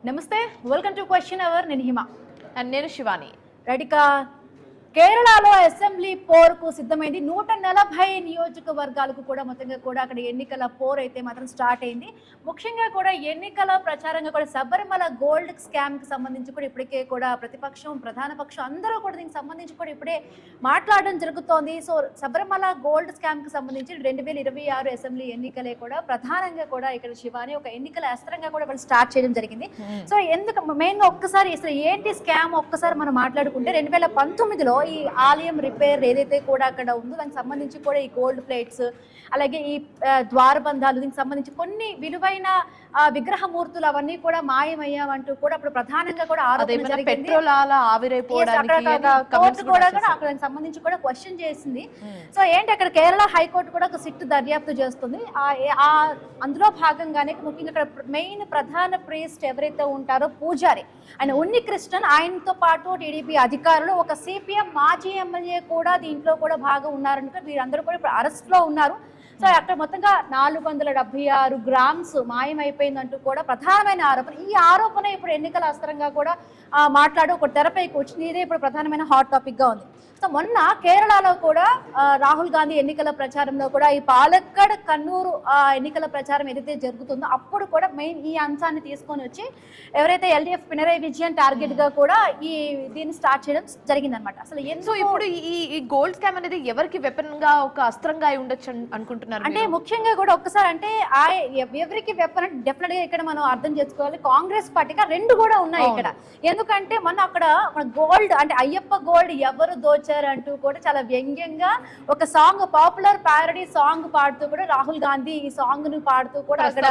నమస్తే, welcome to question hour. నేను హిమ and నేను శివాని. రెడికా కేరళలో అసెంబ్లీ పోరుకు సిద్ధమైంది. 140 నియోజకవర్గాలకు కూడా మొత్తంగా కూడా అక్కడ ఎన్నికల పోర్ అయితే మాత్రం స్టార్ట్ అయింది. ముఖ్యంగా కూడా ఎన్నికల ప్రచారంగా కూడా శబరిమల గోల్డ్ స్కామ్ కి సంబంధించి కూడా ఇప్పటికే కూడా ప్రతిపక్షం ప్రధాన పక్షం అందరూ కూడా దీనికి సంబంధించి కూడా ఇప్పుడే మాట్లాడడం జరుగుతోంది. సో శబరిమల గోల్డ్ స్కామ్ కి సంబంధించి 2026 అసెంబ్లీ ఎన్నికలే కూడా ప్రధానంగా కూడా ఇక్కడ శివాని ఒక ఎన్నికల అస్త్రంగా కూడా వాళ్ళు స్టార్ట్ చేయడం జరిగింది. సో ఎందుకు మెయిన్ గా ఒక్కసారి అసలు ఏంటి స్కామ్ ఒక్కసారి మనం మాట్లాడుకుంటే 2019లో ఈ ఆలయం రిపేర్ ఏదైతే కూడా అక్కడ ఉందో దానికి సంబంధించి కూడా ఈ గోల్డ్ ప్లేట్స్ అలాగే ఈ ద్వారబంధాలు దీనికి సంబంధించి కొన్ని విలువైన విగ్రహమూర్తులు అవన్నీ కూడా మాయమయ్యామంటూ కూడా అప్పుడు ప్రధానంగా కూడా ఆరోపణ జరిగింది. అక్కడ సంబంధించి కూడా క్వశ్చన్ చేసింది. సో ఏంటి అక్కడ కేరళ హైకోర్టు కూడా ఒక సిట్ దర్యాప్తు చేస్తుంది. అందులో భాగంగానే ముఖ్యంగా అక్కడ మెయిన్ ప్రధాన ప్రీస్ట్ ఎవరైతే ఉంటారో పూజారి ఆయన ఉన్ని కృష్ణన్, ఆయనతో పాటు టీడీపీ అధికారులు ఒక సిపిఎం మాజీ ఎమ్మెల్యే కూడా దీంట్లో కూడా భాగం ఉన్నారంటే వీరందరూ కూడా ఇప్పుడు అరెస్ట్ లో ఉన్నారు. సో అక్కడ మొత్తంగా 476 గ్రామ్స్ మాయమైపోయిందంటూ కూడా ప్రధానమైన ఆరోపణ. ఈ ఆరోపణ ఇప్పుడు ఎన్నికల అస్త్రంగా కూడా మాట్లాడు ఒక తెరపైకి వచ్చింది. ఇదే ఇప్పుడు ప్రధానమైన హాట్ టాపిక్ గా ఉంది. సో మొన్న కేరళలో కూడా రాహుల్ గాంధీ ఎన్నికల ప్రచారంలో కూడా ఈ పాలక్కడ్ కన్నూరు ఎన్నికల ప్రచారం ఏదైతే జరుగుతుందో అప్పుడు కూడా మెయిన్ ఈ అంశాన్ని తీసుకొని వచ్చి ఎవరైతే ఎల్డీఎఫ్ పినరయి విజయన్ టార్గెట్ గా కూడా దీన్ని స్టార్ట్ చేయడం జరిగిందనమాట. అసలు ఎందుకు ఇప్పుడు ఈ గోల్డ్ స్కామ్ అనేది ఎవరికి వెపన్ గా ఒక అస్త్రంగా అయి ఉండొచ్చు అనుకుంటున్నారు? అంటే ముఖ్యంగా కూడా ఒక్కసారి అంటే ఎవరికి వెపన్ అంటే డెఫినెట్ గా ఇక్కడ మనం అర్థం చేసుకోవాలి. కాంగ్రెస్ పార్టీగా రెండు కూడా ఉన్నాయి ఇక్కడ. ఎందుకంటే మన అక్కడ మన గోల్డ్ అంటే అయ్యప్ప గోల్డ్ ఎవరు దోచారంటూ కూడా చాలా వ్యంగ్యంగా ఒక సాంగ్ పాపులర్ ప్యారడీ సాంగ్ పాడుతూ కూడా రాహుల్ గాంధీ ఈ సాంగ్ ను పాడుతూ కూడా అక్కడ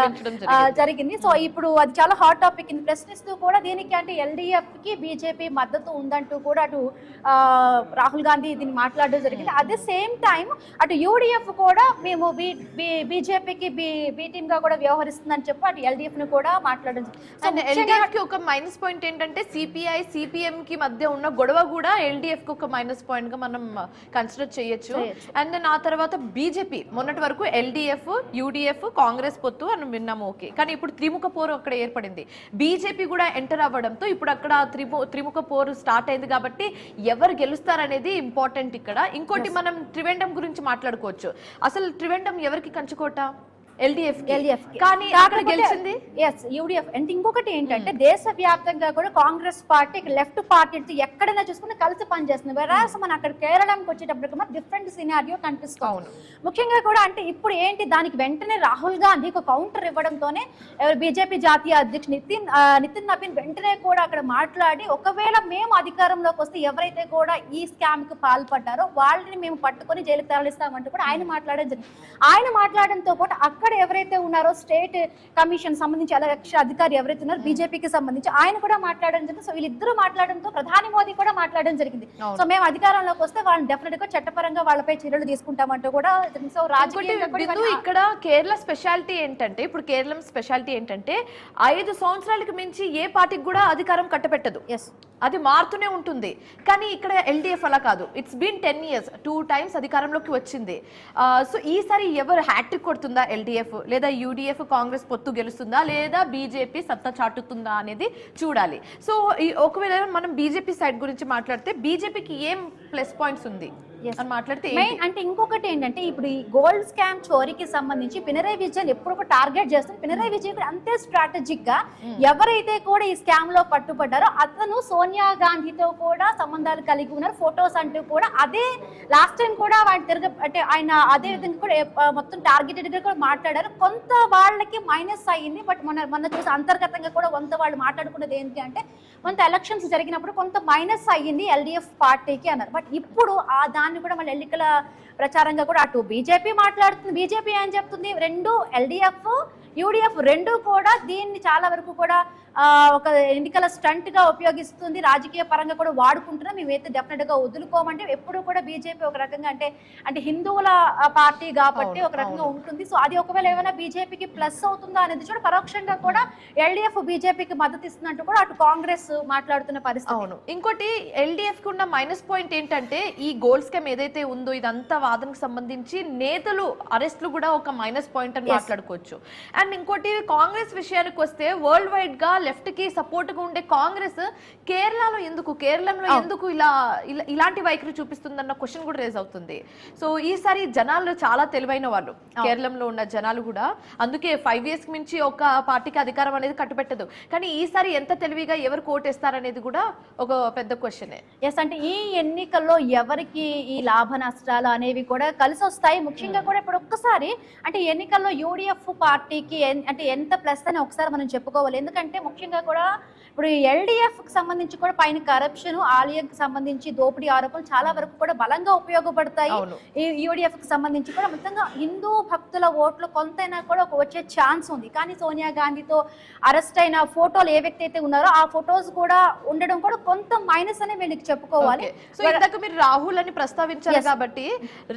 జరిగింది. సో ఇప్పుడు అది చాలా హాట్ టాపిక్ ప్రశ్నిస్తూ కూడా దీనికి అంటే ఎల్డీఎఫ్ కి బీజేపీ మద్దతు ఉందంటూ కూడా అటు రాహుల్ గాంధీ దీన్ని మాట్లాడడం జరిగింది. అట్ ది సేమ్ టైం అటు యూడిఎఫ్ కూడా మేము బీజేపీకి బి టీమ్ గా కూడా వ్యవహరిస్తుందని చెప్పి అటు ఎల్డీఎఫ్ ను కూడా మాట్లాడడం. ఒక మైనస్ పాయింట్ ఏంటంటే సిపిఐ సిపిఎం కి మధ్య ఉన్న గొడవ కూడా ఎల్డీఎఫ్ కి ఒక మైనస్ పాయింట్ గా మనం కన్సిడర్ చేయొచ్చు. అండ్ దెన్ ఆ తర్వాత బీజేపీ మొన్నటి వరకు ఎల్డీఎఫ్ యూడిఎఫ్ కాంగ్రెస్ పొత్తు అని విన్నాము, ఓకే. కానీ ఇప్పుడు త్రిముఖ పోరు అక్కడ ఏర్పడింది. బీజేపీ కూడా ఎంటర్ అవ్వడంతో ఇప్పుడు అక్కడ త్రిముఖ పోరు స్టార్ట్ అయింది. కాబట్టి ఎవరు గెలుస్తారనేది ఇంపార్టెంట్ ఇక్కడ. ఇంకోటి మనం త్రివేండం గురించి మాట్లాడుకోవచ్చు. అసలు త్రివేండం ఎవరికి కంచుకోట? ఎల్డీఎఫ్ కానీ అక్కడ గెలిచింది యూడిఎఫ్. అంటే ఇంకొకటి ఏంటంటే దేశవ్యాప్తంగా కూడా కాంగ్రెస్ పార్టీ లెఫ్ట్ పార్టీ ఎక్కడైనా చూసుకుని కలిసి పనిచేస్తుంది. వెరాస్ మన అక్కడ కేరళకి వచ్చేటప్పటికి డిఫరెంట్ సినారియో కనిపిస్తుంది. ముఖ్యంగా కూడా అంటే ఇప్పుడు ఏంటి దానికి వెంటనే రాహుల్ గాంధీ ఒక కౌంటర్ ఇవ్వడంతోనే బీజేపీ జాతీయ అధ్యక్షుడు నితిన్ నవీన్ వెంటనే కూడా అక్కడ మాట్లాడి ఒకవేళ మేము అధికారంలోకి వస్తే ఎవరైతే కూడా ఈ స్కామ్ కు పాల్పడ్డారో వాళ్ళని మేము పట్టుకొని జైలుకి తరలిస్తామంటూ కూడా ఆయన మాట్లాడడం జరిగింది. ఆయన మాట్లాడడంతో పాటు అక్కడ ఎవరైతే ఉన్నారో స్టేట్ కమిషన్ సంబంధించి ఎలక్షన్ అధికారి ఎవరైతే ఉన్నారో బీజేపీకి సంబంధించి ఆయన కూడా మాట్లాడడం జరిగింది. సో వీళ్ళిద్దరూ మాట్లాడడంతో ప్రధాని మోదీ కూడా మాట్లాడడం జరిగింది. సో మేము అధికారంలోకి వస్తే వాళ్ళని డెఫినెట్ గా చట్టపరంగా వాళ్ళపై చర్యలు తీసుకుంటామంటూ కూడా. సో ఇక్కడ కేరళ స్పెషాలిటీ ఏంటంటే ఇప్పుడు కేరళం స్పెషాలిటీ ఏంటంటే 5 సంవత్సరాలకు మించి ఏ పార్టీకి కూడా అధికారం కట్టబెట్టదు. అది మారుతూనే ఉంటుంది. కానీ ఇక్కడ ఎల్డీఎఫ్ అలా కాదు. ఇట్స్ బీన్ 10 years 2 times అధికారంలోకి వచ్చింది. సో ఈసారి ఎవరు హ్యాట్రిక్ కొడుతుందా? ఎల్డీఎఫ్ లేదా యూడిఎఫ్ కాంగ్రెస్ పొత్తు గెలుస్తుందా లేదా బీజేపీ సత్తా చాటుతుందా అనేది చూడాలి. సో ఒకవేళ మనం బీజేపీ సైడ్ గురించి మాట్లాడితే బీజేపీకి ఏం ప్లస్ పాయింట్స్ ఉంది అని మాట్లాడితే అంటే ఇంకొకటి ఏంటంటే ఇప్పుడు ఈ గోల్డ్ స్కామ్ చోరీకి సంబంధించి పినరయి విజయన్ ఎప్పుడు ఒక టార్గెట్ చేస్తుంది. పినరయి విజయన్ అంతే స్ట్రాటజిక్ గా ఎవరైతే కూడా ఈ స్కామ్ లో పట్టుబడ్డారో అతను సోనియా గాంధీతో కూడా సంబంధాలు కలిగి ఉన్నారు. ఫొటోస్ అంటూ కూడా అదే లాస్ట్ టైం కూడా అంటే ఆయన అదే విధంగా కూడా మొత్తం టార్గెటెడ్ గా కూడా మాట్లాడారు. కొంత వాళ్ళకి మైనస్ అయ్యింది. బట్ మొన్న చూసి అంతర్గతంగా కూడా కొంత వాళ్ళు మాట్లాడుకున్నది ఏంటి అంటే కొంత ఎలక్షన్స్ జరిగినప్పుడు కొంత మైనస్ అయ్యింది ఎల్డీఎఫ్ పార్టీకి అన్నారు. బట్ ఇప్పుడు దాన్ని కూడా మళ్ళీ ఎన్నికల ప్రచారంగా కూడా అటు బీజేపీ మాట్లాడుతుంది. బీజేపీ ఏం చెప్తుంది? రెండు ఎల్డీఎఫ్ యూడిఎఫ్ రెండు కూడా దీన్ని చాలా వరకు కూడా ఒక ఎన్నికల స్టంట్ గా ఉపయోగిస్తుంది. రాజకీయ పరంగా కూడా వాడుకుంటున్నాం. మేమైతే డెఫినెట్ గా వదులుకోమంటే ఎప్పుడు కూడా బీజేపీ ఒక రకంగా అంటే హిందువుల పార్టీ కాబట్టి ఒక రకంగా ఉంటుంది. సో అది ఒకవేళ ఏమైనా బీజేపీకి ప్లస్ అవుతుందా అనేది చూడ పరోక్షంగా కూడా ఎల్డీఎఫ్ బీజేపీకి మద్దతు ఇస్తున్నట్టు కూడా అటు కాంగ్రెస్ మాట్లాడుతున్న పరిస్థితి. అవును. ఇంకోటి ఎల్డీఎఫ్ కి ఉన్న మైనస్ పాయింట్ ఏంటంటే ఈ గోల్డ్ స్కామ్ ఏదైతే ఉందో ఇదంతా వాదనకు సంబంధించి నేతలు అరెస్టులు కూడా ఒక మైనస్ పాయింట్ అని మాట్లాడుకోవచ్చు. అండ్ ఇంకోటి కాంగ్రెస్ విషయానికి వస్తే వరల్డ్ వైడ్ గా లెఫ్ట్ కి సపోర్ట్ గా ఉండే కాంగ్రెస్ కేరళలో ఎందుకు ఇలాంటి వైఖరి చూపిస్తుందన్న క్వశ్చన్ కూడా రేజ్ అవుతుంది. సో ఈసారి జనాలు చాలా తెలివైన వాళ్ళు, కేరళంలో ఉన్న జనాలు కూడా. అందుకే 5 years మించి ఒక పార్టీకి అధికారం అనేది కట్టుబెట్టదు. కానీ ఈసారి ఎంత తెలివిగా ఎవరు కోటేస్తారనేది కూడా ఒక పెద్ద క్వశ్చనే. ఎస్, అంటే ఈ ఎన్నికల్లో ఎవరికి ఈ లాభ నష్టాలు అనేవి కూడా కలిసి వస్తాయి. ముఖ్యంగా కూడా ఇప్పుడు ఒక్కసారి అంటే ఎన్నికల్లో యూడిఎఫ్ పార్టీకి అంటే ఎంత ప్లస్ అని ఒకసారి మనం చెప్పుకోవాలి. ఎందుకంటే ముఖ్యంగా కూడా ఇప్పుడు ఎల్డిఎఫ్ కి సంబంధించి కూడా పైన కరప్షన్, ఆలయంకి సంబంధించి దోపిడీ ఆరోపణలు చాలా వరకు కూడా బలంగా ఉపయోగపడతాయి. ఈ యూడిఎఫ్ కి సంబంధించి కూడా మొత్తంగా హిందూ భక్తుల ఓట్లు కొంతైనా కూడా వచ్చే ఛాన్స్ ఉంది. కానీ సోనియా గాంధీతో అరెస్ట్ అయిన ఫోటోలు ఏ వ్యక్తి అయితే ఉన్నారో ఆ ఫొటోస్ కూడా ఉండడం కూడా కొంత మైనస్ అని వీళ్ళకి చెప్పుకోవాలి. సో ఇందాక మీరు రాహుల్ అని ప్రస్తావించారు కాబట్టి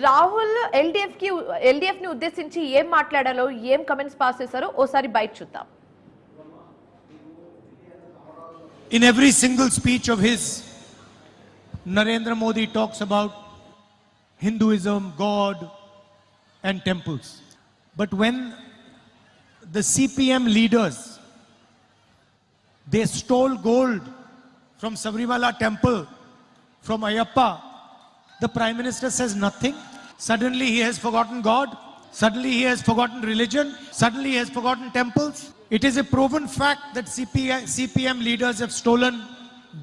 రాహుల్ ఎల్డిఎఫ్ ని ఉద్దేశించి ఏం మాట్లాడాలో, ఏం కమెంట్స్ పాస్ చేశారో ఓసారి బయట చూద్దాం. In every single speech of his, Narendra Modi talks about Hinduism, God, and temples. But when the CPM leaders, they stole gold from Sabarimala temple, from Ayyappa, the Prime Minister says nothing. Suddenly he has forgotten God. Suddenly he has forgotten religion. Suddenly he has forgotten temples. It is a proven fact that CPM leaders have stolen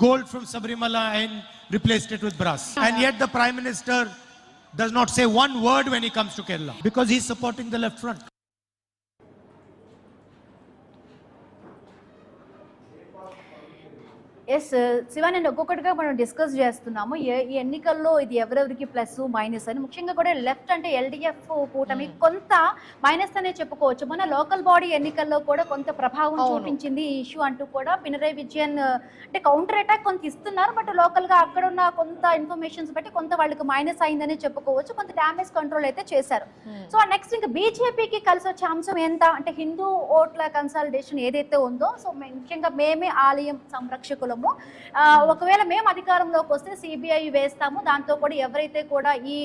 gold from Sabarimala and replaced it with brass. And yet the Prime Minister does not say one word when he comes to Kerala because he is supporting the left front. S Shiva, నేను ఒక్కొక్కటిగా మనం discuss చేస్తున్నాము ఈ ఎన్నికల్లో ఇది ఎవరెవరికి plus minus అని. ముఖ్యంగా కూడా లెఫ్ట్ అంటే ఎల్డిఎఫ్ కూటమి కొంత మైనస్ అనే చెప్పుకోవచ్చు. మన లోకల్ బాడీ ఎన్నికల్లో కూడా కొంత ప్రభావం చూపించింది ఈ ఇష్యూ అంటూ కూడా పినరయ్ విజయన్ అంటే కౌంటర్ అటాక్ కొంత ఇస్తున్నారు. బట్ లోకల్ గా అక్కడ ఉన్న కొంత ఇన్ఫర్మేషన్స్ బట్టి కొంత వాళ్ళకి మైనస్ అయిందని చెప్పుకోవచ్చు. కొంత డ్యామేజ్ కంట్రోల్ అయితే చేశారు. సో నెక్స్ట్ ఇంకా బీజేపీకి కలిసి వచ్చే అంశం ఎంత అంటే హిందూ ఓట్ల కన్సాలిడేషన్ ఏదైతే ఉందో, సో ముఖ్యంగా మేమే ఆలయం సంరక్షకులు, ఒకవేళ మేము అధికారంలోకి వస్తే సిబిఐ వేస్తాము, దాంతో కూడా ఎవరైతే కూడా ఈ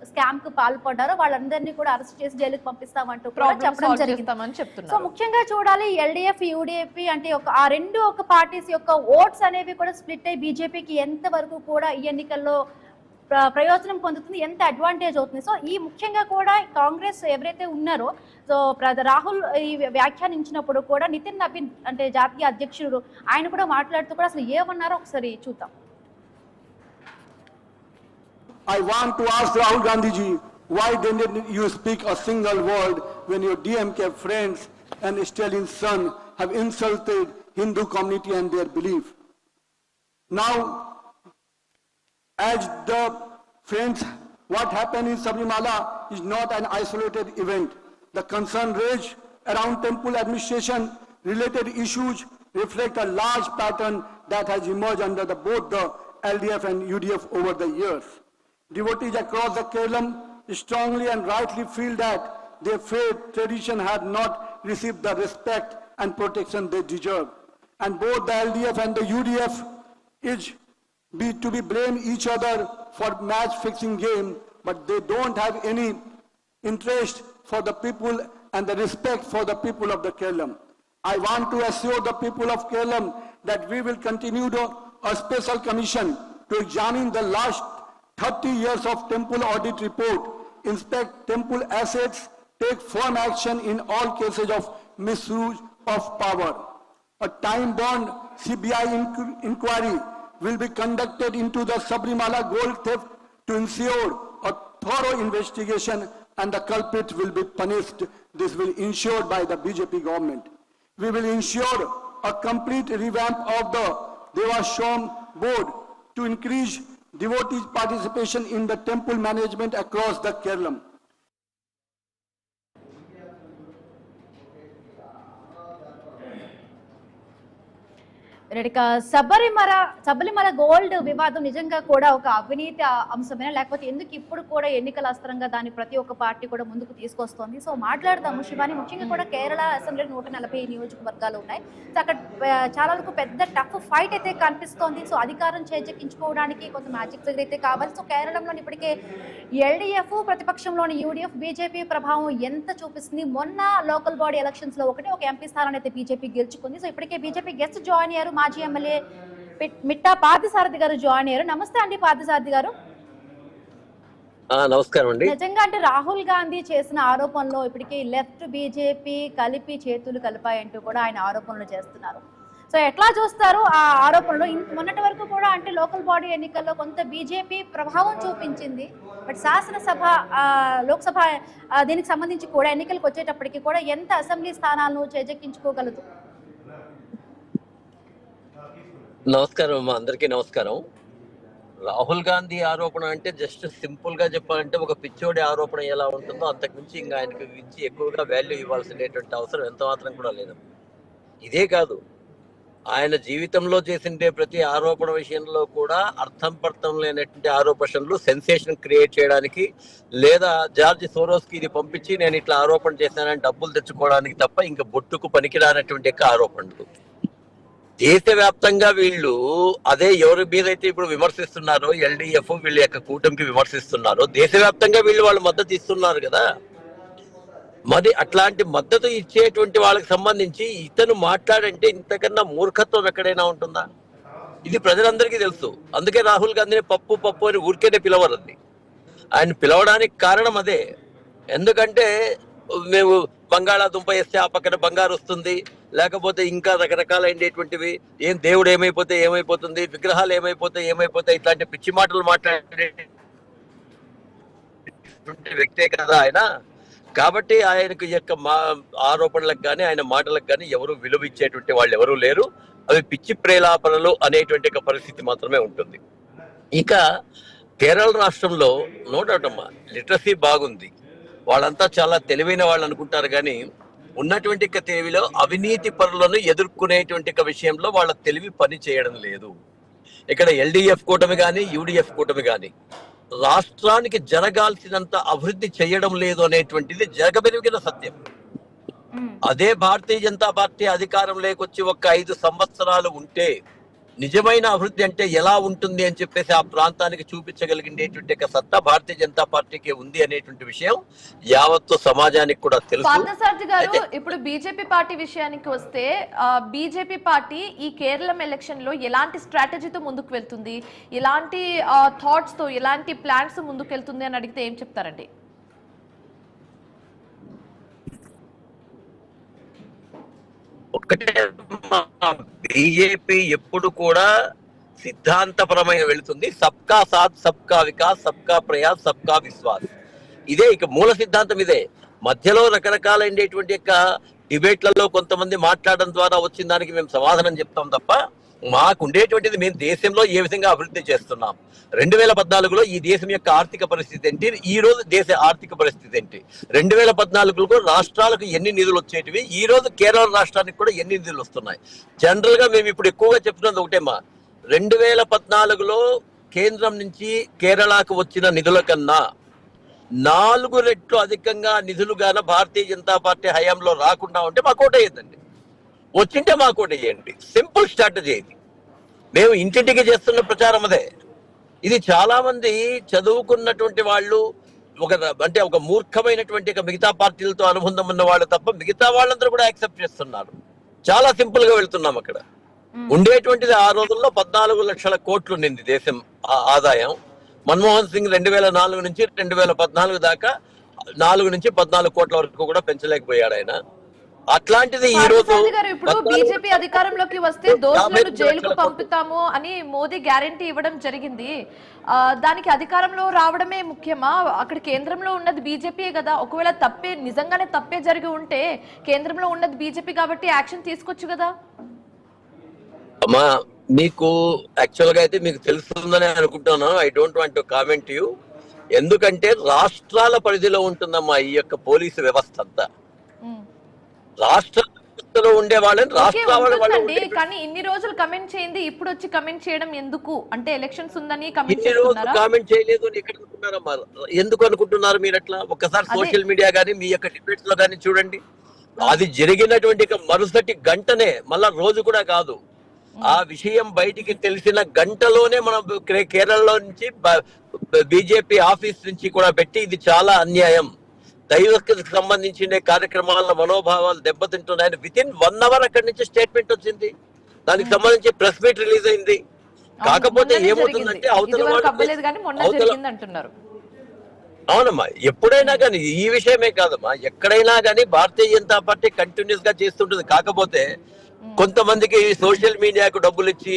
స్కామ్ కు పాల్పడ్డారో వాళ్ళందరినీ కూడా అరెస్ట్ చేసి జైలుకి పంపిస్తామంటూ కూడా చెప్పడం జరిగింది. సో ముఖ్యంగా చూడాలి ఎల్డిఎఫ్, యూడిఎఫ్ అంటే ఆ రెండు ఒక పార్టీస్ యొక్క ఓట్స్ అనేవి కూడా స్ప్లిట్ అయ్యి బీజేపీకి ఎంత వరకు కూడా ఈ ఎన్నికల్లో ప్రయోజనం పొందుతుంది, ఎంత అడ్వాంటేజ్ అవుతుంది. సో ఈ ముఖ్యంగా కూడా కాంగ్రెస్ ఎవరైతే ఉన్నారో, సో రాహుల్ ఈ వ్యాఖ్యానించినప్పుడు కూడా నితిన్ నబీన్ అంటే జాతీయ అధ్యక్షుడు ఆయన కూడా మాట్లాడుతూ కూడా అసలు ఏమన్నారో ఒకసారి చూద్దాం. I want to ask Rahul Gandhi ji, why didn't you speak a single word when your DMK friends and Stalin's son have insulted Hindu community and their belief? Now, as the friends, what happened in Sabarimala is not an isolated event. The concern raised around temple administration related issues reflect a large pattern that has emerged under both the LDF and UDF over the years. Devotees across the Kerala strongly and rightly feel that their faith tradition had not received the respect and protection they deserve. And both the LDF and the UDF is to be blame each other for match fixing game, but they don't have any interest for the people and the respect for the people of the Kerala. I want to assure the people of Kerala that we will continue a special commission to examine the last 30 years of temple audit report, inspect temple assets, take firm action in all cases of misuse of power. A time-bound CBI inquiry will be conducted into the Sabarimala gold theft to ensure a thorough investigation and the culprit will be punished. This will be ensured by the BJP government. We will ensure a complete revamp of the Devashram board to increase devotees' participation in the temple management across the Kerala. రెడిక Sabarimala gold వివాదం నిజంగా కూడా ఒక అవినీతి అంశమేనా, లేకపోతే ఎందుకు ఇప్పుడు కూడా ఎన్నికల అస్త్రంగా దాన్ని ప్రతి ఒక్క పార్టీ కూడా ముందుకు తీసుకొస్తోంది? సో మాట్లాడదాము శివాని. ముఖ్యంగా కూడా కేరళ అసెంబ్లీలో 140 నియోజకవర్గాలు ఉన్నాయి. సో అక్కడ చాలా వరకు పెద్ద టఫ్ ఫైట్ అయితే కనిపిస్తోంది. సో అధికారం చేజెక్కించుకోవడానికి కొంత మ్యాజిక్ ఫిగర్ అయితే కావాలి. సో కేరళంలోని ఇప్పటికే ఎల్డీఎఫ్, ప్రతిపక్షంలోని యూడీఎఫ్, బీజేపీ ప్రభావం ఎంత చూపిస్తుంది? మొన్న లోకల్ బాడీ ఎలక్షన్స్ లో ఒక ఎంపీ స్థానాన్ని అయితే బీజేపీ గెలుచుకుంది. సో ఇప్పటికే బీజేపీ గెస్ట్ జాయిన్ అయ్యారు. మాజీ ఎమ్మెల్యే మిట్టా పార్థసారథి గారు జాయిన్ అయ్యారు. నమస్తే అండి పార్థసారథి గారు. నమస్కారం అండి. నిజంగా అంటే రాహుల్ గాంధీ చేసిన ఆరోపణలో ఇప్పటికీ లెఫ్ట్ బీజేపీ కలిపి చేతులు కలిపాయంటూ కూడా ఆయన ఆరోపణలు చేస్తున్నారు. సో ఎట్లా చూస్తారు ఆ ఆరోపణలు? మొన్నటి వరకు కూడా అంటే లోకల్ బాడీ ఎన్నికల్లో కొంత బీజేపీ ప్రభావం చూపించింది. బట్ శాసనసభ, లోక్సభ దీనికి సంబంధించి కూడా ఎన్నికలకు వచ్చేటప్పటికి కూడా ఎంత అసెంబ్లీ స్థానాలను చేజెక్కించుకోగలదు? నమస్కారం అమ్మా, అందరికీ నమస్కారం. రాహుల్ గాంధీ ఆరోపణ అంటే జస్ట్ సింపుల్ గా చెప్పాలంటే ఒక పిచ్చోడి ఆరోపణ ఎలా ఉంటుందో అంతకుమించి ఇంకా ఆయనకు మించి ఎక్కువగా వాల్యూ ఇవ్వాల్సినటువంటి అవసరం ఎంత మాత్రం కూడా లేదు. ఇదే కాదు, ఆయన జీవితంలో చేసిండే ప్రతి ఆరోపణ విషయంలో కూడా అర్థం పర్థం లేనటువంటి ఆరోపణలు సెన్సేషన్ క్రియేట్ చేయడానికి, లేదా జార్జ్ సోరోస్కి ఇది పంపించి నేను ఇట్లా ఆరోపణ చేశానని డబ్బులు తెచ్చుకోవడానికి తప్ప ఇంకా బొట్టుకు పనికిరానటువంటి ఆరోపణలు. దేశవ్యాప్తంగా వీళ్ళు అదే ఎవరి మీద అయితే ఇప్పుడు విమర్శిస్తున్నారో, ఎల్డీఎఫ్ వీళ్ళ యొక్క కూటమికి విమర్శిస్తున్నారో, దేశవ్యాప్తంగా వీళ్ళు వాళ్ళు మద్దతు ఇస్తున్నారు కదా. మరి అట్లాంటి మద్దతు ఇచ్చేటువంటి వాళ్ళకి సంబంధించి ఇతను మాట్లాడంటే ఇంతకన్నా మూర్ఖత్వం ఎక్కడైనా ఉంటుందా? ఇది ప్రజలందరికీ తెలుసు. అందుకే రాహుల్ గాంధీని పప్పు అని ఊరికేనే పిలవరండి. ఆయన పిలవడానికి కారణం అదే. ఎందుకంటే మేము బంగాళాదుంప వేస్తే ఆ పక్కన బంగారు వస్తుంది, లేకపోతే ఇంకా రకరకాలైనటువంటివి, ఏం దేవుడు ఏమైపోతే ఏమైపోతుంది, విగ్రహాలు ఏమైపోతే ఇట్లాంటి పిచ్చి మాటలు మాట్లాడే వ్యక్తే కదా ఆయన. కాబట్టి ఆయనకు యొక్క ఆరోపణలకు కానీ ఆయన మాటలకు కానీ ఎవరు విలువ ఇచ్చేటువంటి వాళ్ళు ఎవరూ లేరు. అవి పిచ్చి ప్రేలాపనలు అనేటువంటి పరిస్థితి మాత్రమే ఉంటుంది. ఇక కేరళ రాష్ట్రంలో నో డౌట్ అమ్మా, లిటరసీ బాగుంది, వాళ్ళంతా చాలా తెలివైన వాళ్ళు అనుకుంటారు. కానీ ఉన్నటువంటి తెలివిలో అవినీతి పరులను ఎదుర్కొనేటువంటి విషయంలో వాళ్ళ తెలివి పని చేయడం లేదు. ఇక్కడ ఎల్డీఎఫ్ కూటమి కానీ యూడీఎఫ్ కూటమి కానీ రాష్ట్రానికి జరగాల్సినంత అభివృద్ధి చేయడం లేదు అనేటువంటిది జరగబెరిగిన సత్యం. అదే భారతీయ జనతా పార్టీ అధికారం లేకొచ్చి ఒక 5 సంవత్సరాలు ఉంటే నిజమైన అభివృద్ధి అంటే ఎలా ఉంటుంది అని చెప్పేసి ఆ ప్రాంతానికి చూపించగలిగినటువంటి సత్తా భారతీయ జనతా పార్టీకి ఉంది అనేటువంటి విషయం యావత్తు సమాజానికి కూడా తెలుసు. పార్థసారథి గారు, ఇప్పుడు బీజేపీ పార్టీ విషయానికి వస్తే బీజేపీ పార్టీ ఈ కేరళం ఎలక్షన్ లో ఎలాంటి స్ట్రాటజీతో ముందుకు వెళ్తుంది, ఎలాంటి థాట్స్ తో, ఎలాంటి ప్లాన్స్ ముందుకు వెళ్తుంది అని అడిగితే ఏం చెప్తారండి? ఒక్కటే, బీజేపీ ఎప్పుడు కూడా సిద్ధాంతపరమైన వెళుతుంది. సబ్కా సాత్, సబ్కా వికాస్, సబ్కా ప్రయాస్, సబ్కా విశ్వాస్. ఇదే ఇక మూల సిద్ధాంతం ఇదే. మధ్యలో రకరకాలైనటువంటి డిబేట్లలో కొంతమంది మాట్లాడడం ద్వారా వచ్చిన దానికి మేము సమాధానం చెప్తాం తప్ప మాకు ఉండేటువంటిది మేము దేశంలో ఏ విధంగా అభివృద్ధి చేస్తున్నాం, 2014లో ఈ దేశం యొక్క ఆర్థిక పరిస్థితి ఏంటి, ఈ రోజు దేశ ఆర్థిక పరిస్థితి ఏంటి, 2014లో రాష్ట్రాలకు ఎన్ని నిధులు వచ్చేటివి, ఈ రోజు కేరళ రాష్ట్రానికి కూడా ఎన్ని నిధులు వస్తున్నాయి. జనరల్ గా మేము ఇప్పుడు ఎక్కువగా చెప్తున్నది ఒకటేమా, 2014లో కేంద్రం నుంచి కేరళకు వచ్చిన నిధుల కన్నా 4 రెట్లు అధికంగా నిధులు గాన భారతీయ జనతా పార్టీ హయాంలో రాకుండా ఉంటే మాకు ఓటేయద్దండి, వచ్చింటే మాకు ఓటేయండి. సింపుల్ స్ట్రాటజీ ఇది. మేము ఇంటింటికి చేస్తున్న ప్రచారం అదే. ఇది చాలా మంది చదువుకున్నటువంటి వాళ్ళు ఒక మూర్ఖమైనటువంటి మిగతా పార్టీలతో అనుబంధం ఉన్న వాళ్ళు తప్ప మిగతా వాళ్ళందరూ కూడా యాక్సెప్ట్ చేస్తున్నారు. చాలా సింపుల్ గా వెళ్తున్నాం. అక్కడ ఉండేటువంటిది ఆ రోజుల్లో 14 లక్షల కోట్లు ఉండింది దేశం ఆదాయం. మన్మోహన్ సింగ్ 2004 నుంచి 2014 దాకా 4 నుంచి 14 కోట్ల వరకు కూడా పెంచలేకపోయాడు ఆయన. అట్లాంటిది ఈ రోజు ఇప్పుడు బీజేపీ అధికారంలోకి వస్తే దోషులను జైలుకు పంపుతాము అని మోదీ గ్యారెంటీ ఇవ్వడం జరిగింది. దానికి అధికారంలో రావడమే ముఖ్యమా? అక్కడ కేంద్రంలో ఉన్నది బీజేపీయే కదా. ఒకవేళ నిజంగానే తప్పే జరిగి ఉంటే కేంద్రంలో ఉన్నది బీజేపీ కాబట్టి యాక్షన్ తీసుకోవచ్చు కదా. అమ్మా, మీకు యాక్చువల్ గా అయితే మీకు తెలుస్తుందని అనుకుంటున్నాను. I don't want to comment you. ఎందుకంటే రాష్ట్రాల పరిధిలో ఉంటుందమ్మా ఈ యొక్క పోలీసు వ్యవస్థ అంతా. రాష్ట్ర వ్యవస్థలో ఉండే వాళ్ళని రాష్ట్ర ఉంటుందండి, కానీ ఇన్ని రోజులు కమెంట్ చేయండి, ఇప్పుడు వచ్చి కమెంట్ చేయడం ఎందుకు? అంటే ఎలక్షన్స్ ఉందని కమెంట్ ఇన్ని రోజులు చేస్తున్నారా? కామెంట్ చేయలేదు అని ఎక్కడ అనుకుంటున్నారమ్మా? ఎందుకు అనుకుంటున్నారు మీరు అట్లా? ఒక్కసారి సోషల్ మీడియా గానీ మీ యొక్క డిబేట్స్ లో కానీ చూడండి. అది జరిగినటువంటి మరుసటి గంటనే, మళ్ళా రోజు కూడా కాదు, ఆ విషయం బయటికి తెలిసిన గంటలోనే మనం కేరళలో నుంచి బీజేపీ ఆఫీస్ నుంచి కూడా పెట్టి ఇది చాలా అన్యాయం, దైవకి సంబంధించిన కార్యక్రమాల మనోభావాలు దెబ్బతింటున్నాయని విత్ ఇన్ 1 hour అక్కడి నుంచి స్టేట్మెంట్ వచ్చింది. దానికి సంబంధించి ప్రెస్ మీట్ రిలీజ్ అయింది. కాకపోతే ఏమవుతుందంటే అంటున్నారు. అవునమ్మా, ఎప్పుడైనా కానీ ఈ విషయమే కాదమ్మా, ఎక్కడైనా కానీ భారతీయ జనతా పార్టీ కంటిన్యూస్ గా చేస్తుంటుంది. కాకపోతే కొంతమందికి సోషల్ మీడియాకు డబ్బులు ఇచ్చి,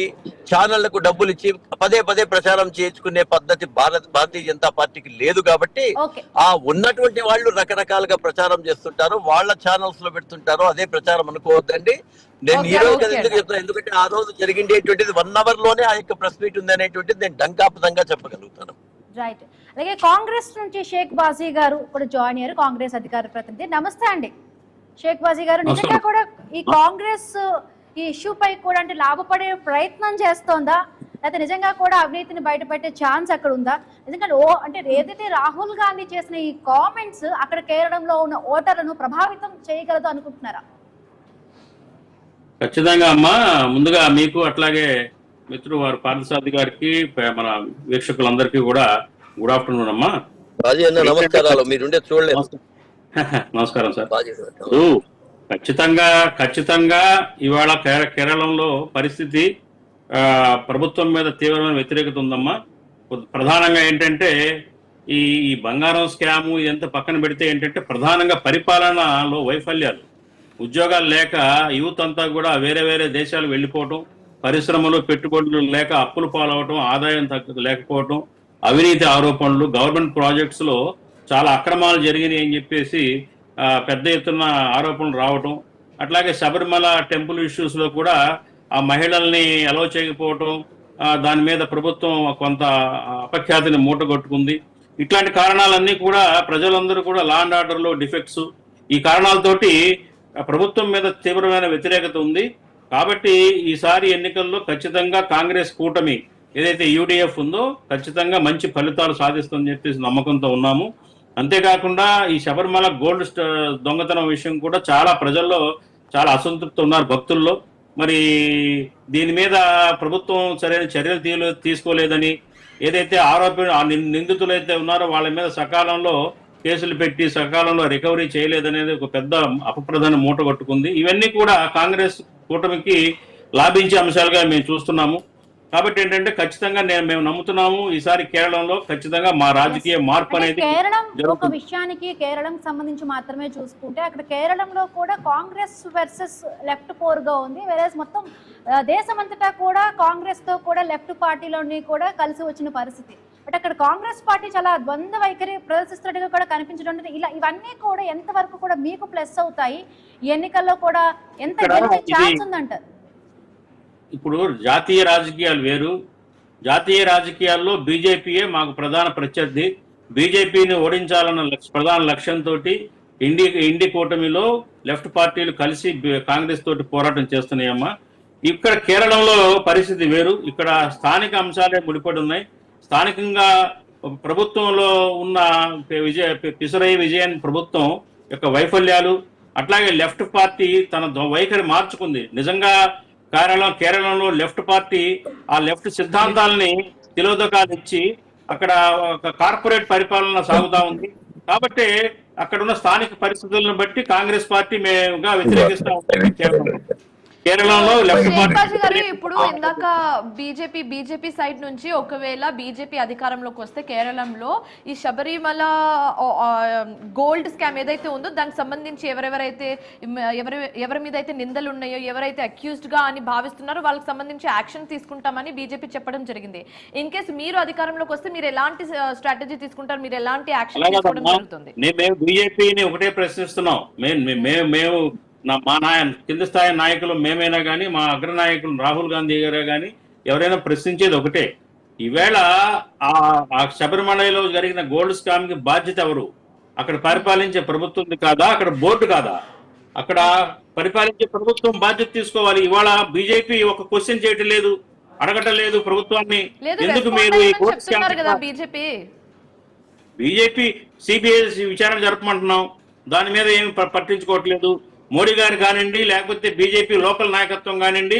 ఛానళ్లకు డబ్బులు ఇచ్చి పదే పదే ప్రచారం చేయించుకునే పద్ధతి భారతీయ జనతా పార్టీకి లేదు. కాబట్టి ఆ ఉన్నటువంటి వాళ్ళు రకరకాలుగా ప్రచారం చేస్తుంటారు, వాళ్ళ ఛానల్స్ లో పెడుతుంటారు. అదే ప్రచారం అనుకోవద్దండి. నేను ఈ రోజు ఎందుకు చెప్తాను, ఎందుకంటే ఆ రోజు జరిగిండేటువంటిది 1 hour లోనే ఆ యొక్క ప్రెస్ మీట్ ఉంది అనేటువంటిది నేను డంకాపదంగా చెప్పగలుగుతాను. రైట్. అలాగే కాంగ్రెస్ నుంచి షేక్ బాజీ గారు కూడా జాయిన్ అయ్యారు, కాంగ్రెస్ అధికార ప్రతినిధి. నమస్తే అండి షేక్ బాజీ గారు. నిజంగా కూడా ఈ కాంగ్రెస్ ఈ ఇష్యూ పై కూడా అంటే లాభపడే ప్రయత్నం చేస్తోందా, లేకపోతే నిజంగా కూడా అవినీతిని బయటపెట్టే ఛాన్స్ అక్కడ ఉందా? ఎందుకంటే అంటే ఏదైతే రాహుల్ గాంధీ చేసిన ఈ కామెంట్స్ అక్కడ కేరళంలో ఉన్న ఓటర్లను ప్రభావితం చేయగలదు అనుకుంటున్నారా? ఖచ్చితంగా అమ్మా. ముందుగా మీకు అట్లాగే మిత్రుడు వారు పార్థసారథి గారికి, మన వీక్షకులందరికీ కూడా గుడ్ ఆఫ్టర్నూన్ అమ్మా. నమస్కారాలు. మీరుండే చూడలేదు. నమస్కారం సార్. ఖచ్చితంగా ఇవాళ కేరళంలో పరిస్థితి ప్రభుత్వం మీద తీవ్రమైన వ్యతిరేకత ఉందమ్మా. ప్రధానంగా ఏంటంటే ఈ బంగారం స్కాము ఇదంతా పక్కన పెడితే ఏంటంటే ప్రధానంగా పరిపాలనలో వైఫల్యాలు, ఉద్యోగాలు లేక యూత్ అంతా కూడా వేరే వేరే దేశాలు వెళ్ళిపోవటం, పరిశ్రమలు పెట్టుబడులు లేక అప్పులు పాలవటం, ఆదాయం లేకపోవటం, అవినీతి ఆరోపణలు, గవర్నమెంట్ ప్రాజెక్ట్స్ లో చాలా అక్రమాలు జరిగినాయి అని చెప్పేసి పెద్ద ఎత్తున ఆరోపణలు రావటం, అట్లాగే శబరిమల టెంపుల్ ఇష్యూస్ లో కూడా ఆ మహిళల్ని అలౌ చేయకపోవటం, దాని మీద ప్రభుత్వం కొంత అపఖ్యాతిని మూటగొట్టుకుంది. ఇట్లాంటి కారణాలన్నీ కూడా ప్రజలందరూ కూడా లా అండ్ ఆర్డర్ లో డిఫెక్ట్స్, ఈ కారణాలతోటి ప్రభుత్వం మీద తీవ్రమైన వ్యతిరేకత ఉంది. కాబట్టి ఈసారి ఎన్నికల్లో ఖచ్చితంగా కాంగ్రెస్ కూటమి ఏదైతే యూడిఎఫ్ ఉందో ఖచ్చితంగా మంచి ఫలితాలు సాధిస్తుందని చెప్పేసి నమ్మకంతో ఉన్నాము. అంతేకాకుండా ఈ శబరిమల గోల్డ్ దొంగతనం విషయం కూడా చాలా ప్రజల్లో చాలా అసంతృప్తి ఉన్నారు, భక్తుల్లో. మరి దీని మీద ప్రభుత్వం సరైన చర్యలు తీసుకోలేదని, ఏదైతే నిందితులు అయితే ఉన్నారో వాళ్ళ మీద సకాలంలో కేసులు పెట్టి సకాలంలో రికవరీ చేయలేదనేది ఒక పెద్ద అపప్రధాన మూట కట్టుకుంది. ఇవన్నీ కూడా కాంగ్రెస్ కూటమికి లాభించే అంశాలుగా మేము చూస్తున్నాము. కాబట్టి ఏంటంటే ఖచ్చితంగా మేము నమ్ముతున్నాము ఈసారి కేరళంలో ఖచ్చితంగా మా రాజకీయ మార్పు అనేది కేరళం ఒక విషయానికి కేరళం సంబంధించి మాత్రమే చూసుకుంటే అక్కడ కేరళంలో కూడా కాంగ్రెస్ వర్సెస్ లెఫ్ట్ పోరుగా ఉంది. వేరేస్ మొత్తం దేశమంతటా కూడా కాంగ్రెస్ తో కూడా లెఫ్ట్ పార్టీలోని కూడా కలిసి వచ్చిన పరిస్థితి. బట్ అక్కడ కాంగ్రెస్ పార్టీ చాలా ద్వంద్వ వైఖరి ప్రదర్శిస్తున్నట్టుగా కూడా కనిపించడం, ఇలా ఇవన్నీ కూడా ఎంత వరకు కూడా మీకు ప్లస్ అవుతాయి, ఈ ఎన్నికల్లో కూడా ఎంత గెలిచే ఛాన్స్ ఉందంటారు? ఇప్పుడు జాతీయ రాజకీయాలు వేరు. జాతీయ రాజకీయాల్లో బీజేపీయే మాకు ప్రధాన ప్రత్యర్థి. బీజేపీని ఓడించాలన్న ప్రధాన లక్ష్యంతో ఇండి కూటమిలో లెఫ్ట్ పార్టీలు కలిసి కాంగ్రెస్ తోటి పోరాటం చేస్తున్నాయమ్మా. ఇక్కడ కేరళంలో పరిస్థితి వేరు. ఇక్కడ స్థానిక అంశాలే ముడిపడి ఉన్నాయి. స్థానికంగా ప్రభుత్వంలో ఉన్న పిసరయ్య విజయన్ ప్రభుత్వం యొక్క వైఫల్యాలు, అట్లాగే లెఫ్ట్ పార్టీ తన వైఖరి మార్చుకుంది. నిజంగా కేరళంలో లెఫ్ట్ పార్టీ ఆ లెఫ్ట్ సిద్ధాంతాలని తిలోదకాలు ఇచ్చి అక్కడ ఒక కార్పొరేట్ పరిపాలన సాగుతా ఉంది. కాబట్టి అక్కడ ఉన్న స్థానిక పరిస్థితులను బట్టి కాంగ్రెస్ పార్టీ మేముగా వ్యతిరేకిస్తూ ఉంటాం. కేరళలో లెఫ్ట్ పార్టీ ఇప్పుడు ఇందాక బీజేపీ సైడ్ నుంచి ఒకవేళ బీజేపీ అధికారంలోకి వస్తే కేరళంలో ఈ శబరిమల గోల్డ్ స్కామ్ ఏదైతే ఉందో దానికి సంబంధించి ఎవరి మీద అయితే నిందలు ఉన్నాయో, ఎవరైతే అక్యూజ్డ్ గా అని భావిస్తున్నారో వాళ్ళకి సంబంధించి యాక్షన్ తీసుకుంటామని బీజేపీ చెప్పడం జరిగింది. ఇన్ కేస్ మీరు అధికారంలోకి వస్తే మీరు ఎలాంటి స్ట్రాటజీ తీసుకుంటారు, మీరు ఎలాంటి యాక్షన్ తీసుకోవడం జరుగుతుంది? మేము బీజేపీని ఒకటే ప్రశ్నిస్తున్నాం. మేము మా కింద స్థాయి నాయకులు మేమైనా కానీ, మా అగ్రనాయకులు రాహుల్ గాంధీ గారే కానీ ఎవరైనా ప్రశ్నించేది ఒకటే, ఈవేళ ఆ శబరిమలలో జరిగిన గోల్డ్ స్కామ్ కి బాధ్యత ఎవరు? అక్కడ పరిపాలించే ప్రభుత్వం కాదా? అక్కడ బోర్డు కాదా? అక్కడ పరిపాలించే ప్రభుత్వం బాధ్యత తీసుకోవాలి. ఇవాళ బీజేపీ ఒక క్వశ్చన్ చేయటం లేదు, అడగటం లేదు ప్రభుత్వాన్ని. ఎందుకు మీరు ఈ చెప్తున్నారు కదా బీజేపీ సిబిఐ విచారణ జరపమంటున్నాం, దాని మీద ఏమి పట్టించుకోవట్లేదు. మోడీ గారు కానివ్వండి, లేకపోతే బీజేపీ లోకల్ నాయకత్వం కానివ్వండి,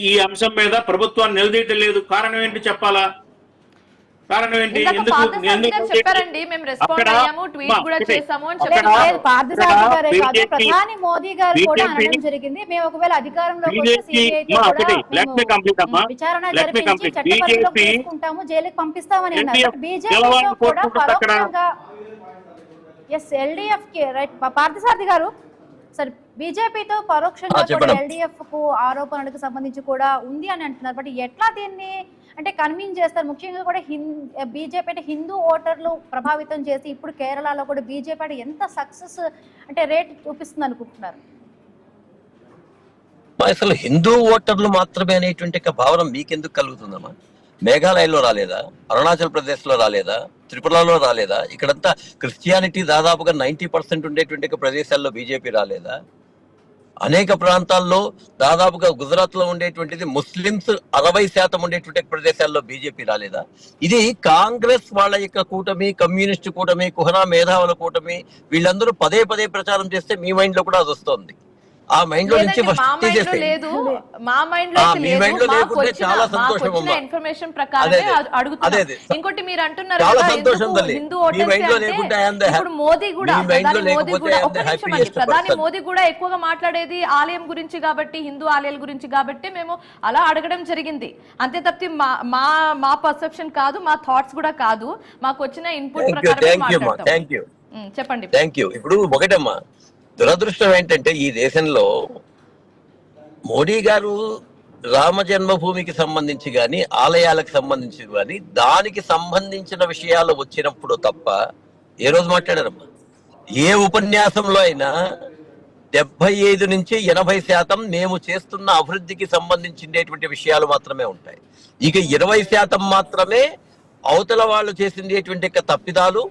ఈ అంశం మీద ప్రభుత్వాన్ని నిలదీయటం లేదు. కారణం ఏంటి చెప్పాలా? కారణం ఏంటి? చెప్పారండి, మేము రెస్పాండ్ అయ్యాము, ట్వీట్ కూడా చేసాము అని చెప్పారు. పార్థసారథి గారే కాదు, ప్రధాని మోదీ గారు కూడా అనడం జరిగింది, మేము ఒకవేళ అధికారంలోకి వస్తే సిబిఐకి కూడా విచారణ జరిపించి చట్టపరిధిలోకి తీసుకుంటాము, జైలుకి పంపిస్తామని అన్నారు. బీజేపీతో కూడా పరోక్షంగా ఎల్డీఎఫ్ కి రైట్ పార్థసారథి గారు సరే బీజేపీతో పరోక్షంగా కూడా ఎల్డీఎఫ్ కు ఆరోపణలకు సంబంధించి కూడా ఉంది అని అంటున్నారు. బట్ ఎట్లా దీన్ని అంటే కన్విన్స్ చేస్తారు? ముఖ్యంగా కూడా బీజేపీ అంటే హిందూ ఓటర్లు ప్రభావితం చేసి ఇప్పుడు కేరళలో కూడా బీజేపీ అంటే ఎంత సక్సెస్ అంటే రేట్ చూపిస్తుంది అనుకుంటున్నారు? అసలు హిందూ ఓటర్లు మాత్రమే అనేటువంటి భావన మీకెందుకు కలుగుతుందమ్మా? మేఘాలయలో రాలేదా? అరుణాచల్ ప్రదేశ్ లో రాలేదా? త్రిపురలో రాలేదా? ఇక్కడంతా క్రిస్టియానిటీ దాదాపుగా 90% ఉండేటువంటి ప్రదేశాల్లో బీజేపీ రాలేదా? అనేక ప్రాంతాల్లో దాదాపుగా గుజరాత్ లో ఉండేటువంటిది ముస్లింస్ 60% ఉండేటువంటి ప్రదేశాల్లో బీజేపీ రాలేదా? ఇది కాంగ్రెస్ వాళ్ళ యొక్క కూటమి, కమ్యూనిస్టు కూటమి, కుహనా మేధావుల కూటమి, వీళ్ళందరూ పదే పదే ప్రచారం చేస్తే మీ మైండ్ లో కూడా అది వస్తుంది. ఆ మైండ్ లో నుంచి చాలా సంతోషం. ఇన్ఫర్మేషన్ ప్రకారమే అడుగుతున్నారు. ఇంకోటి మీరు అంటున్నారు హిందూ ఇప్పుడు మోదీ కూడా ప్రధాని మోదీ కూడా ఎక్కువగా మాట్లాడేది ఆలయం గురించి కాబట్టి, హిందూ ఆలయాల గురించి కాబట్టి మేము అలా అడగడం జరిగింది. అంతే తప్పి మా పర్సెప్షన్ కాదు, మా థాట్స్ కూడా కాదు, మాకు వచ్చిన ఇన్పుట్ ప్రకారం చెప్పండి. Thank you. ఇప్పుడు ఒకటమ్మా, దురదృష్టం ఏంటంటే ఈ దేశంలో మోడీ గారు రామ జన్మభూమికి సంబంధించి గాని, ఆలయాలకు సంబంధించి గాని, దానికి సంబంధించిన విషయాలు వచ్చినప్పుడు తప్ప ఏ రోజు మాట్లాడారమ్మా? ఏ ఉపన్యాసంలో అయినా 75 నుంచి 80% మేము చేస్తున్న అభివృద్ధికి సంబంధించినటువంటి విషయాలు మాత్రమే ఉంటాయి. ఇక 20% మాత్రమే అవతల వాళ్ళు చేసినటువంటి తప్పిదాలు,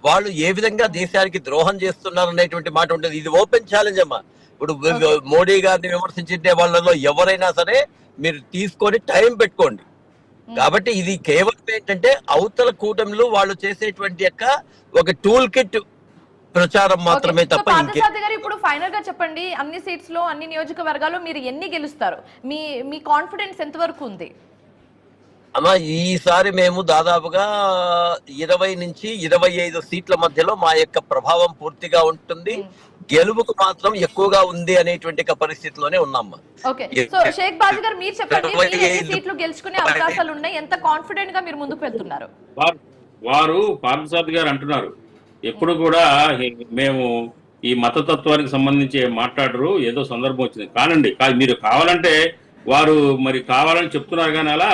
వాళ్ళు ఏ విధంగా దేశానికి ద్రోహం చేస్తున్నారు అనేటువంటి మాట ఉంటుంది. ఇది ఓపెన్ ఛాలెంజ్ అమ్మా. ఇప్పుడు మోడీ గారిని విమర్శించే వాళ్ళలో ఎవరైనా సరే మీరు తీసుకొని టైం పెట్టుకోండి. కాబట్టి ఇది కేవలం ఏంటంటే అవతల కూటమిలు వాళ్ళు చేసేటువంటి ఒక టూల్ కిట్ ప్రచారం మాత్రమే తప్ప. ఇప్పుడు ఫైనల్ గా చెప్పండి, అన్ని సీట్స్ లో అన్ని నియోజకవర్గాల్లో మీరు ఎన్ని గెలుస్తారు? మీ కాన్ఫిడెన్స్ ఎంత వరకు ఉంది? అమ్మా, ఈసారి మేము దాదాపుగా 20 నుంచి 25 సీట్ల మధ్యలో మా యొక్క ప్రభావం పూర్తిగా ఉంటుంది. గెలుపుకు మాత్రం ఎక్కువగా ఉంది అనేటువంటి పరిస్థితిలోనే ఉన్నామ్మా. షేక్ బాజీ గారు మీరు చెప్పండి, ఎన్ని సీట్లు గెలుచుకునే అవకాశాలు ఉన్నాయి? ఎంత కాన్ఫిడెంట్ గా మీరు ముందుకు వెళ్తున్నారు? వారు పార్థసారథి గారు అంటున్నారు ఎప్పుడు కూడా మేము ఈ మతతత్వానికి సంబంధించి మాట్లాడరు, ఏదో సందర్భం వచ్చింది కానండి. మీరు కావాలంటే వారు మరి కావాలని చెప్తున్నారు కానీ, అలా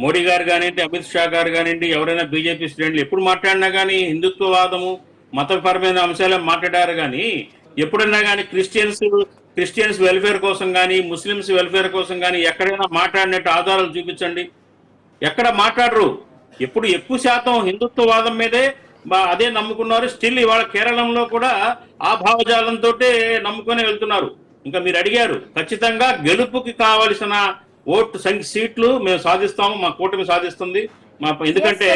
మోడీ గారు కానివ్వండి, అమిత్ షా గారు కానివ్వండి, ఎవరైనా బీజేపీ శ్రేణులు ఎప్పుడు మాట్లాడినా కానీ హిందుత్వవాదము, మతపరమైన అంశాలే మాట్లాడారు. కానీ ఎప్పుడైనా కానీ క్రిస్టియన్స్ వెల్ఫేర్ కోసం కానీ, ముస్లిమ్స్ వెల్ఫేర్ కోసం కానీ ఎక్కడైనా మాట్లాడినట్టు ఆధారాలు చూపించండి. ఎక్కడ మాట్లాడరు. ఎప్పుడు ఎక్కువ శాతం హిందుత్వవాదం మీదే అదే నమ్ముకున్నారు. స్టిల్ ఇవాళ కేరళంలో కూడా ఆ భావజాలంతో నమ్ముకునే వెళ్తున్నారు. ఇంకా మీరు అడిగారు, ఖచ్చితంగా గెలుపుకి కావలసిన ఓటు సీట్లు మేము సాధిస్తాము, మా కూటమి సాధిస్తుంది. ఎందుకంటే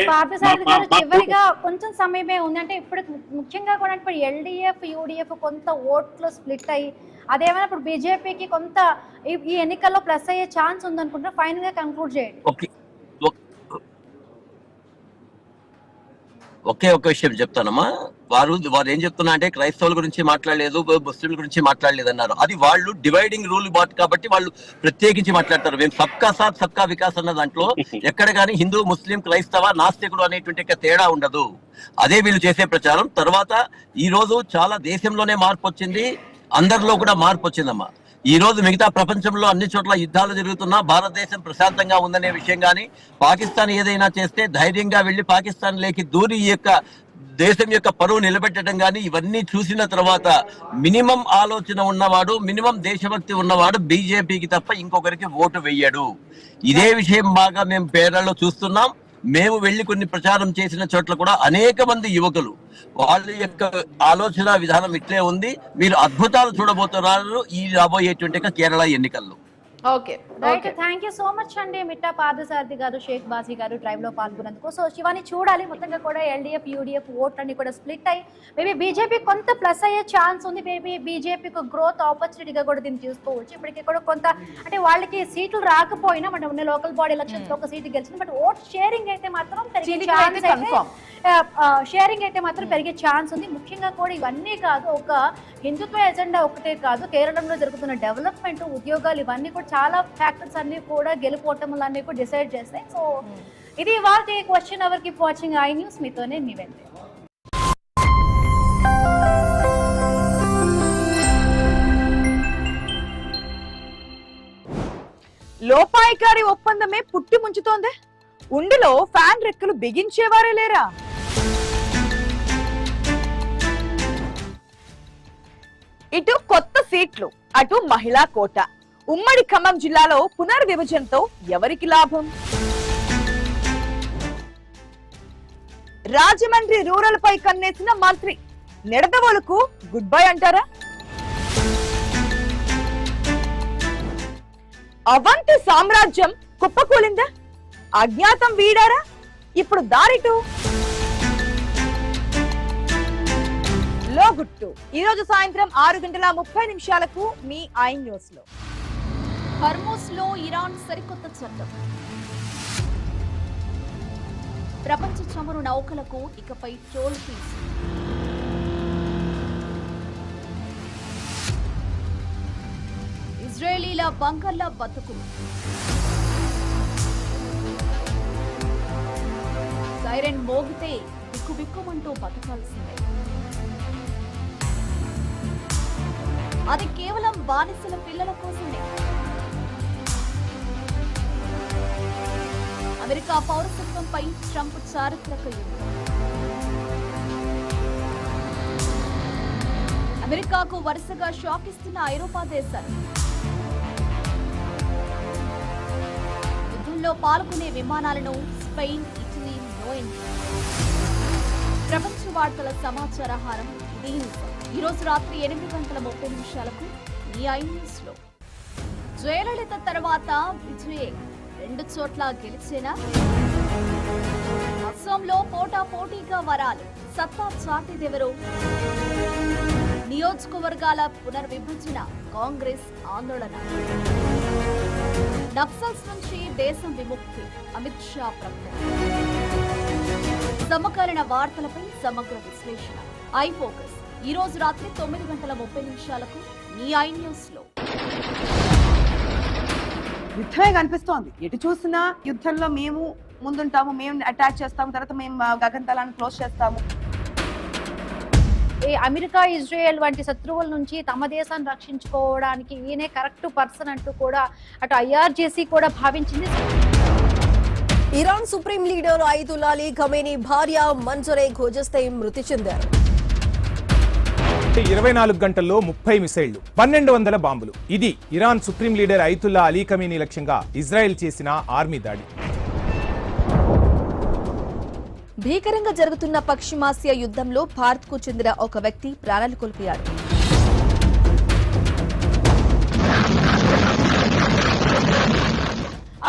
కొంచెం సమయమే ఉంది అంటే ఇప్పుడు ముఖ్యంగా కూడా ఇప్పుడు ఎల్డీఎఫ్ యూడీఎఫ్ కొంత ఓట్లు స్ప్లిట్ అయ్యి అదేమైనా ఇప్పుడు బీజేపీకి కొంత ఈ ఎన్నికల్లో ప్లస్ అయ్యే ఛాన్స్ ఉందనుకుంటున్నా. ఫైనల్ గా కంక్లూడ్ చేయండి. ఒకే ఒక విషయం చెప్తానమ్మా. వారు ఏం చెప్తున్నా అంటే క్రైస్తవుల గురించి మాట్లాడలేదు, ముస్లింల గురించి మాట్లాడలేదు అన్నారు. అది వాళ్ళు డివైడింగ్ రూల్ కాబట్టి వాళ్ళు ప్రత్యేకించి మాట్లాడతారు. మేము సబ్కా సాత్ సబ్కా వికాస్ అన్న దాంట్లో ఎక్కడ కానీ హిందూ, ముస్లిం, క్రైస్తవ, నాస్తికుడు అనేటువంటి తేడా ఉండదు. అదే వీళ్ళు చేసే ప్రచారం. తర్వాత ఈ రోజు చాలా దేశంలోనే మార్పు వచ్చింది, అందరిలో కూడా మార్పు వచ్చిందమ్మా. ఈ రోజు మిగతా ప్రపంచంలో అన్ని చోట్ల యుద్ధాలు జరుగుతున్నా భారతదేశం ప్రశాంతంగా ఉందనే విషయం కానీ, పాకిస్తాన్ ఏదైనా చేస్తే ధైర్యంగా వెళ్లి పాకిస్తాన్ లేకి దూరి ఈ యొక్క దేశం యొక్క పరువు నిలబెట్టడం కానీ, ఇవన్నీ చూసిన తర్వాత మినిమం ఆలోచన ఉన్నవాడు, మినిమం దేశభక్తి ఉన్నవాడు బీజేపీకి తప్ప ఇంకొకరికి ఓటు వెయ్యడు. ఇదే విషయం బాగా మేము పేర్లలో చూస్తున్నాం. మేము వెళ్ళి కొన్ని ప్రచారం చేసిన చోట్ల కూడా అనేక మంది యువకులు వాళ్ళ యొక్క ఆలోచన విధానం ఇట్లే ఉంది. మీరు అద్భుతాలు చూడబోతున్నారు ఈ రాబోయేటువంటి కేరళ ఎన్నికల్లో. Okay, right, thank you so much అండి మిట్టా పార్థసారథి గారు, షేక్ బాజీ గారు డ్రైవ్ లో పాల్గొన్నందుకు. సో శివాని చూడాలి, మొత్తంగా కూడా ఎల్డీఎఫ్ యూడీఎఫ్ ఓట్లన్నీ కూడా స్ప్లిట్ అయ్యి మేబీ బీజేపీ కొంత ప్లస్ అయ్యే ఛాన్స్ ఉంది. మేబీ బీజేపీకి గ్రోత్ ఆపర్చునిటీగా కూడా దీన్ని చూసుకోవచ్చు. ఇప్పటికీ కూడా కొంత అంటే వాళ్ళకి సీట్లు రాకపోయినా మన ఉన్న లోకల్ బాడీ ఎలక్షన్స్ లో ఒక సీటు గెలిచింది, బట్ ఓట్ షేరింగ్ అయితే మాత్రం పెరిగే ఛాన్స్ ఉంది. ముఖ్యంగా కూడా ఇవన్నీ కాదు, ఒక హిందుత్వ ఎజెండా ఒకటే కాదు, కేరళంలో జరుగుతున్న డెవలప్మెంట్, ఉద్యోగాలు, ఇవన్నీ కూడా చాలా ఫ్యాక్టర్స్ అన్ని కూడా గెలుపోటములన్నీ కూడా డిసైడ్ చేస్తాయి. సో ఇది వాళ్ళ question hour. Keep watching I News. మీతోనే మీ వెంట. లోపాయికారి ఒప్పందమే పుట్టి ముంచుతోంది. ఉండిలో ఫ్యాన్ రెక్కలు బిగించేవారే లేరా? ఇటు కొత్త సీట్లు, అటు మహిళా కోట. ఉమ్మడి ఖమ్మం జిల్లాలో పునర్విభజనతో ఎవరికి లాభం? రాజమండ్రి రూరల్ పై కన్నేసిన మంత్రి నిడదవోలుకు గుడ్ బై అంటారా? అవంతి సామ్రాజ్యం కుప్పకూలిందా? అజ్ఞాతం వీడారా? ఇప్పుడు దారిటు లోగుట్టు. ఈ రోజు సాయంత్రం 6:30 మీ ఐ న్యూస్ లో. హర్మూస్ లో ఇరాన్ సరికొత్త చట్టం. ప్రపంచ చమురు నౌకలకు ఇకపై టోల్ ఫీజు. ఇజ్రాయేలీల బంకర్ల బతుకులు. సైరన్ మోగితే బిక్కుబిక్కుమంటూ బతకాల్సిందే. అది కేవలం బానిసల పిల్లల కోసమే. అమెరికా పౌరసత్వంపై ట్రంప్ చారిత్రక యుద్ధం. అమెరికాకు వరుసగా షాక్ ఇస్తున్న ఐరోపా దేశాలు. యుద్ధంలో పాల్గొనే విమానాలను స్పెయిన్, ఇటలీ నో ఎంట్రీ. ప్రపంచ వార్తల సమాచార హారం ఇది ఈ రోజు రాత్రి 8:30 ఈ ఐ న్యూస్ లో. జయలలిత తర్వాత విజయ్ 2 చోట్ల గెలిచేనా? అస్సాంలో పోటాపోటీగా వరాలు. సత్తా చాటిదెవరో? నియోజకవర్గాల పునర్విభజన, కాంగ్రెస్ ఆందోళన. నక్సల్స్ నుంచి దేశం విముక్తి, అమిత్ షా ప్రకటన. సమకాలీన వార్తలపై సమగ్ర విశ్లేషణ. ఐ ఫోకస్ ఈ రోజు రాత్రి 9:30 మీ ఐ న్యూస్ లో. యుద్ధమే కనిపిస్తోంది. ఎటు చూసినా యుద్ధంలో మేము ముందుంటాము, మేము అటాక్ చేస్తాము, తర్వాత మేము గగనతలాన్ని క్లోజ్ చేస్తాము. అమెరికా, ఇజ్రాయెల్ వంటి శత్రువుల నుంచి తమ దేశాన్ని రక్షించుకోవడానికి ఈయనే కరెక్ట్ పర్సన్ అంటూ కూడా అటు IRGC కూడా భావించింది. Iran supreme leader Ayatollah Ali Khamenei భార్య మన్సూరే ఖోజస్తై మృతి చెందారు. 24 గంటల్లో 30 మిసైళ్లు, 1200 బాంబులు. ఇది Iran supreme leader Ayatollah Ali Khamenei లక్ష్యంగా ఇజ్రాయెల్ చేసిన ఆర్మీ దాడి. భీకరంగా జరుగుతున్న పశ్చిమాసియా యుద్ధంలో భారత్ కు చెందిన ఒక వ్యక్తి ప్రాణాలు కోల్పోయాడు.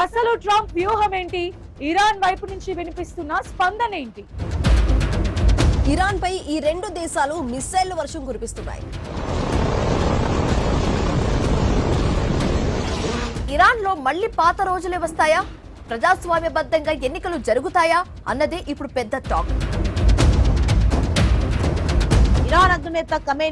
అసలు ట్రంప్ వ్యూహం ఏంటి? ఇరాన్ వైపు నుంచి వినిపిస్తున్న స్పందన ఏంటి? ఇరాన్ పై ఈ 2 దేశాలు మిస్సైల్ వర్షం కురిపిస్తున్నాయి. ఇరాన్ లో మళ్లీ పాత రోజులే వస్తాయా? ప్రజాస్వామ్యబద్ధంగా ఎన్నికలు జరుగుతాయా అన్నదే ఇప్పుడు పెద్ద టాక్. ఇరాన్ అగ్రనేత ఖమేనీ